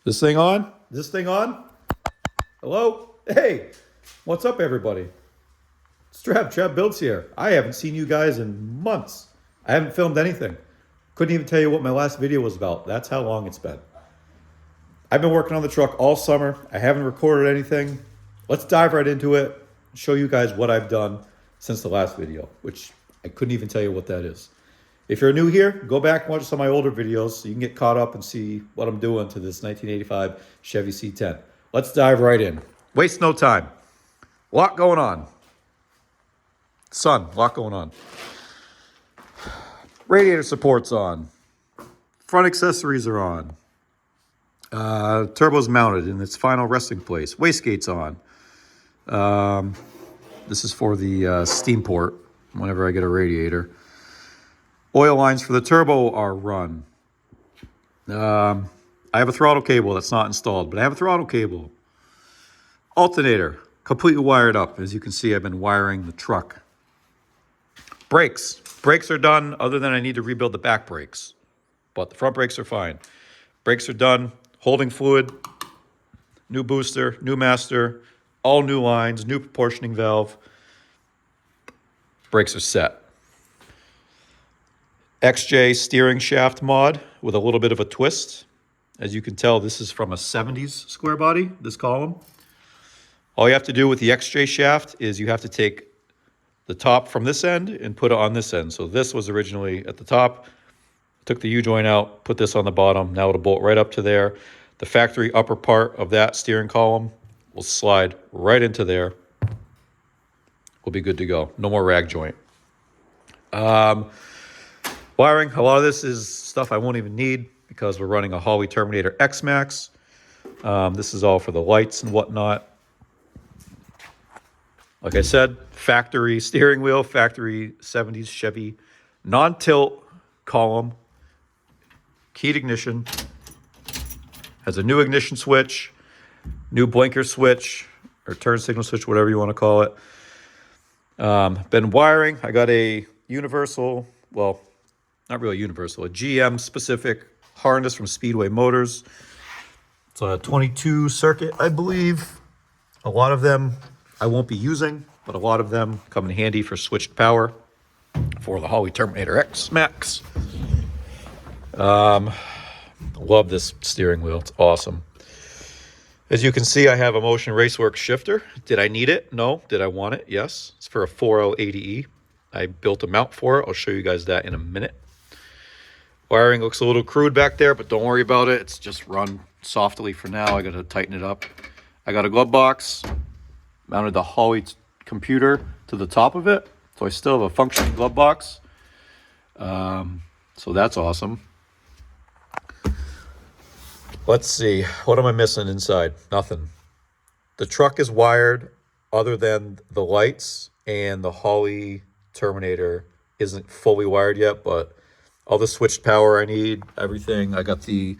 This thing on? This thing on? Hello? Hey, what's up, everybody? It's Trav.Builds here. I haven't seen you guys in months. I haven't filmed anything. Couldn't even tell you what my last video was about. That's how long it's been. I've been working on the truck all summer. I haven't recorded anything. Let's dive right into it and show you guys what I've done since the last video, which I couldn't even tell you what that is. If you're new here, go back and watch some of my older videos so you can get caught up and see what I'm doing to this 1985 Chevy C10. Let's dive right in. Waste no time. A lot going on. Sun, a lot going on. Radiator support's on. Front accessories are on. Turbo's mounted in its final resting place. Wastegate's on. This is for the steam port whenever I get a radiator. Oil lines for the turbo are run. I have a throttle cable that's not installed, but I have a throttle cable. Alternator, completely wired up. As you can see, I've been wiring the truck. Brakes. Brakes are done, other than I need to rebuild the back brakes. But the front brakes are fine. Brakes are done. Holding fluid. New booster, new master, all new lines, new proportioning valve. Brakes are set. XJ steering shaft mod with a little bit of a twist. As you can tell, this is from a 70s square body, this column. All you have to do with the XJ shaft is you have to take the top from this end and put it on this end. So this was originally at the top, took the U-joint out, put this on the bottom. Now it'll bolt right up to there. The factory upper part of that steering column will slide right into there. We'll be good to go. No more rag joint. Wiring, a lot of this is stuff I won't even need because we're running a Holley Terminator X-Max. This is all for the lights and whatnot. Like I said, factory steering wheel, factory 70s Chevy, non-tilt column, keyed ignition, has a new ignition switch, new blinker switch, or turn signal switch, whatever you want to call it. Been wiring, I got a universal, well, not really universal, a GM specific harness from Speedway Motors. It's a 22 circuit, I believe. A lot of them I won't be using, but a lot of them come in handy for switched power for the Holley Terminator X Max. Love this steering wheel. It's awesome. As you can see, I have a Motion Raceworks shifter. Did I need it? No. Did I want it? Yes. It's for a 4L80E. I built a mount for it. I'll show you guys that in a minute. Wiring looks a little crude back there, but don't worry about it. It's just run softly for now. I got to tighten it up. I got a glove box. Mounted the Holley computer to the top of it. So I still have a functioning glove box. So that's awesome. Let's see. What am I missing inside? Nothing. The truck is wired other than the lights, and the Holley Terminator isn't fully wired yet, but all the switched power I need, everything. I got the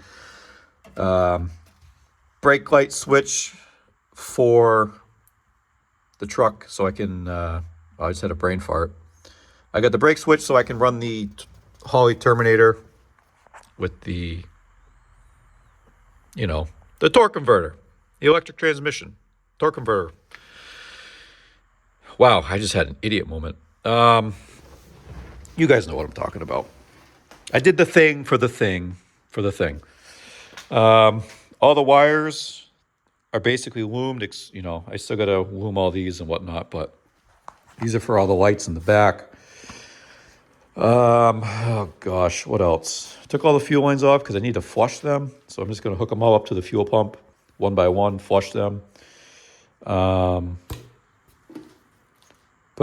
brake light switch for the truck so I can, I just had a brain fart. I got the brake switch so I can run the Holley Terminator with the, you know, the torque converter, the electric transmission, torque converter. Wow, I just had an idiot moment. You guys know what I'm talking about. I did the thing for the thing for the thing. All the wires are basically loomed. You know, I still got to loom all these and whatnot, but these are for all the lights in the back. Oh gosh, what else? Took all the fuel lines off because I need to flush them. So I'm just going to hook them all up to the fuel pump one by one, flush them. Put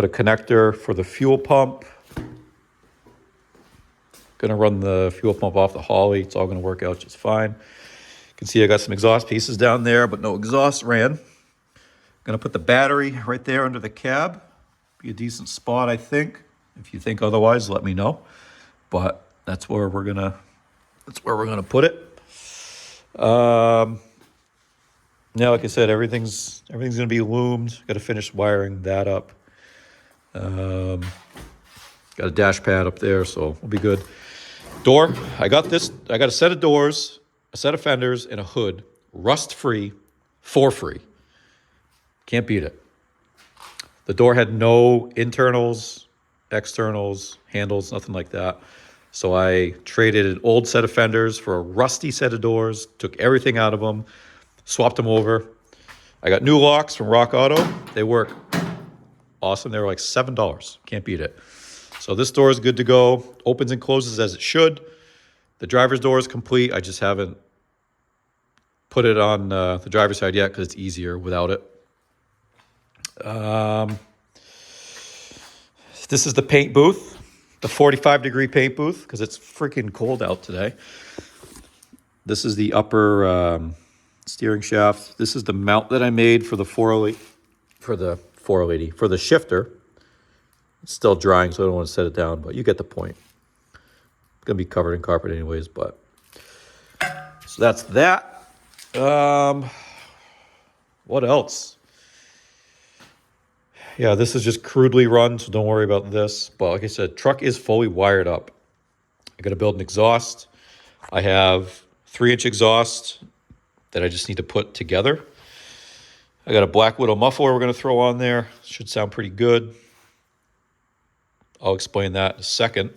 a connector for the fuel pump. Gonna run the fuel pump off the Holley. It's all gonna work out just fine. You can see I got some exhaust pieces down there, but no exhaust ran. Gonna put the battery right there under the cab. Be a decent spot, I think. If you think otherwise, let me know. But that's where we're gonna put it. Now, like I said, everything's gonna be loomed. Got to finish wiring that up. Got a dash pad up there, so we'll be good. Door, I got a set of doors, a set of fenders, and a hood. rust-free, for free. Can't beat it. The door had no internals, externals, handles, nothing like that. So I traded an old set of fenders for a rusty set of doors, took everything out of them, swapped them over. I got new locks from Rock Auto. They work awesome. They were like $7. Can't beat it. So this door is good to go. Opens and closes as it should. The driver's door is complete. I just haven't put it on the driver's side yet because it's easier without it. This is the paint booth, the 45-degree paint booth, because it's freaking cold out today. This is the upper steering shaft. This is the mount that I made for the 408, for the shifter. It's still drying, so I don't want to set it down, but you get the point. It's going to be covered in carpet anyways, but so that's that. What else? Yeah, this is just crudely run, so don't worry about this. But like I said, truck is fully wired up. I got to build an exhaust. I have 3-inch exhaust that I just need to put together. I got a Black Widow muffler we're going to throw on there. Should sound pretty good. I'll explain that in a second.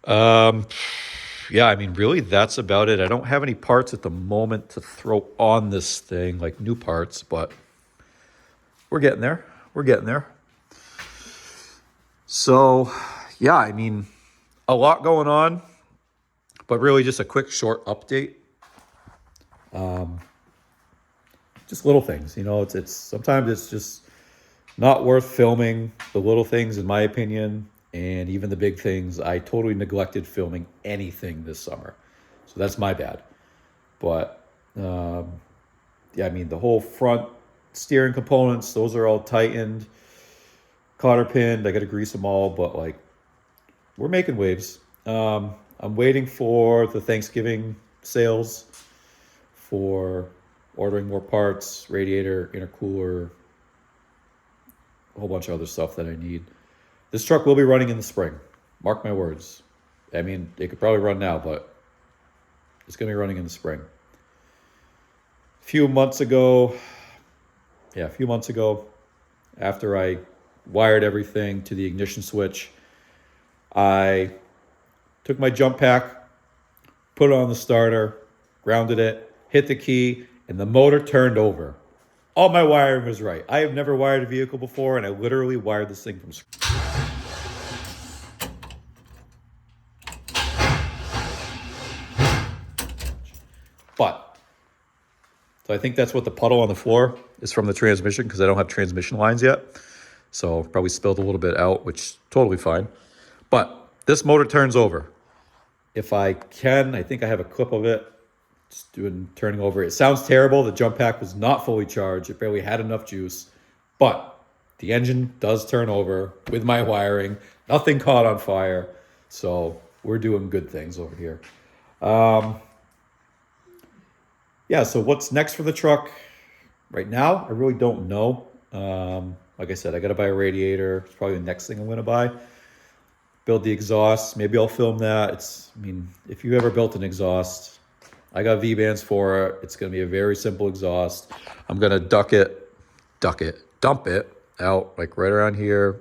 Yeah, I mean, really, that's about it. I don't have any parts at the moment to throw on this thing, like new parts, but we're getting there. We're getting there. So, yeah, I mean, a lot going on, but really just a quick, short update. Just little things, you know, it's sometimes it's just not worth filming the little things, in my opinion, and even the big things. I totally neglected filming anything this summer, so that's my bad. But yeah, I mean, the whole front steering components, those are all tightened, cotter pinned. I got to grease them all, but like, we're making waves. I'm waiting for the Thanksgiving sales for ordering more parts, radiator, intercooler, a whole bunch of other stuff that I need. This truck will be running in the spring. Mark my words. I mean, it could probably run now, but it's going to be running in the spring. A few months ago, after I wired everything to the ignition switch, I took my jump pack, put it on the starter, grounded it, hit the key, and the motor turned over. All my wiring was right. I have never wired a vehicle before, and I literally wired this thing from scratch. But, so I think that's what the puddle on the floor is from the transmission, because I don't have transmission lines yet. So probably spilled a little bit out, which is totally fine. But this motor turns over. If I can, I think I have a clip of it. Just turning over. It sounds terrible. The jump pack was not fully charged. It barely had enough juice. But the engine does turn over with my wiring. Nothing caught on fire. So we're doing good things over here. Yeah, so what's next for the truck? Right now, I really don't know. Like I said, I got to buy a radiator. It's probably the next thing I'm going to buy. Build the exhaust. Maybe I'll film that. I mean, if you ever built an exhaust, I got V-bands for it. It's going to be a very simple exhaust. I'm going to dump it out like right around here.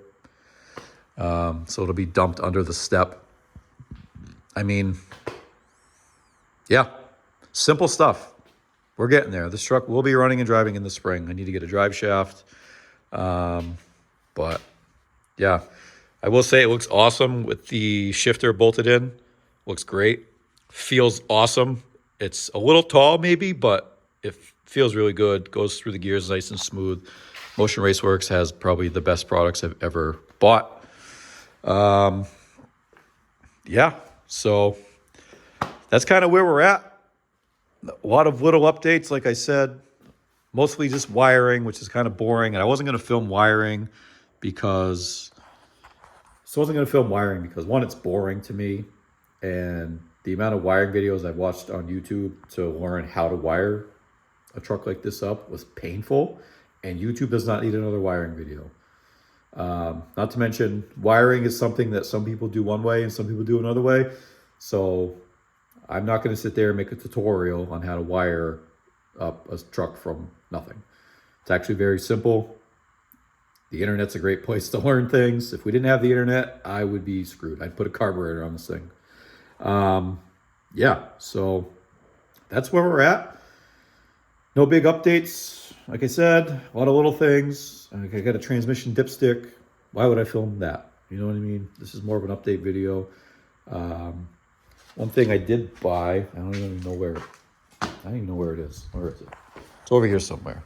So it'll be dumped under the step. I mean, yeah, simple stuff. We're getting there. This truck will be running and driving in the spring. I need to get a drive shaft. But yeah, I will say it looks awesome with the shifter bolted in. Looks great. Feels awesome. It's a little tall maybe, but it feels really good. Goes through the gears nice and smooth. Motion Raceworks has probably the best products I've ever bought. Yeah, so that's kind of where we're at. A lot of little updates, like I said, mostly just wiring, which is kind of boring. And I wasn't going to film wiring because one, it's boring to me, and the amount of wiring videos I've watched on YouTube to learn how to wire a truck like this up was painful, and YouTube does not need another wiring video. Not to mention, wiring is something that some people do one way and some people do another way. So I'm not going to sit there and make a tutorial on how to wire up a truck from nothing. It's actually very simple. The internet's a great place to learn things. If we didn't have the internet, I would be screwed. I'd put a carburetor on this thing. Yeah, so that's where we're at. No big updates. Like I said, a lot of little things. I got a transmission dipstick. Why would I film that? You know what I mean? This is more of an update video. One thing I did buy, I don't even know where it is. Where is it? It's over here somewhere.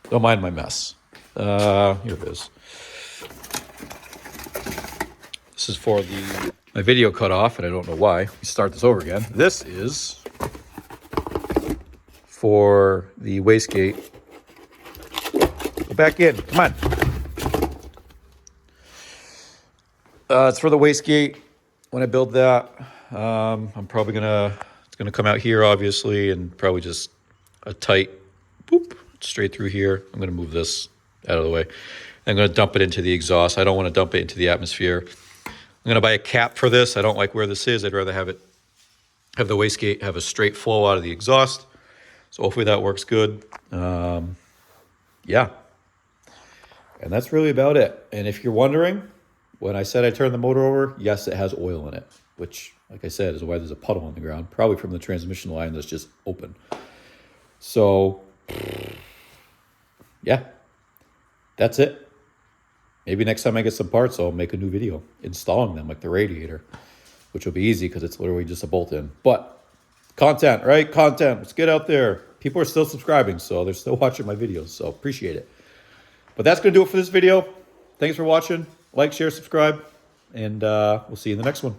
Don't mind my mess. Here it is. This is for my video cut off, and I don't know why. Let me start this over again. This is for the wastegate. Go back in. Come on. It's for the wastegate. When I build that, I'm probably it's gonna come out here, obviously, and probably just a tight boop straight through here. I'm gonna move this out of the way. I'm gonna dump it into the exhaust. I don't want to dump it into the atmosphere. I'm gonna buy a cap for this. I don't like where this is. I'd rather have the wastegate have a straight flow out of the exhaust. So hopefully that works good. Yeah. And that's really about it. And if you're wondering, when I said I turned the motor over, yes, it has oil in it, which, like I said, is why there's a puddle on the ground, probably from the transmission line that's just open. So, yeah, that's it. Maybe next time I get some parts, I'll make a new video installing them, like the radiator, which will be easy because it's literally just a bolt in. But content, right? Content. Let's get out there. People are still subscribing, so they're still watching my videos, so appreciate it. But that's going to do it for this video. Thanks for watching. Like, share, subscribe, and we'll see you in the next one.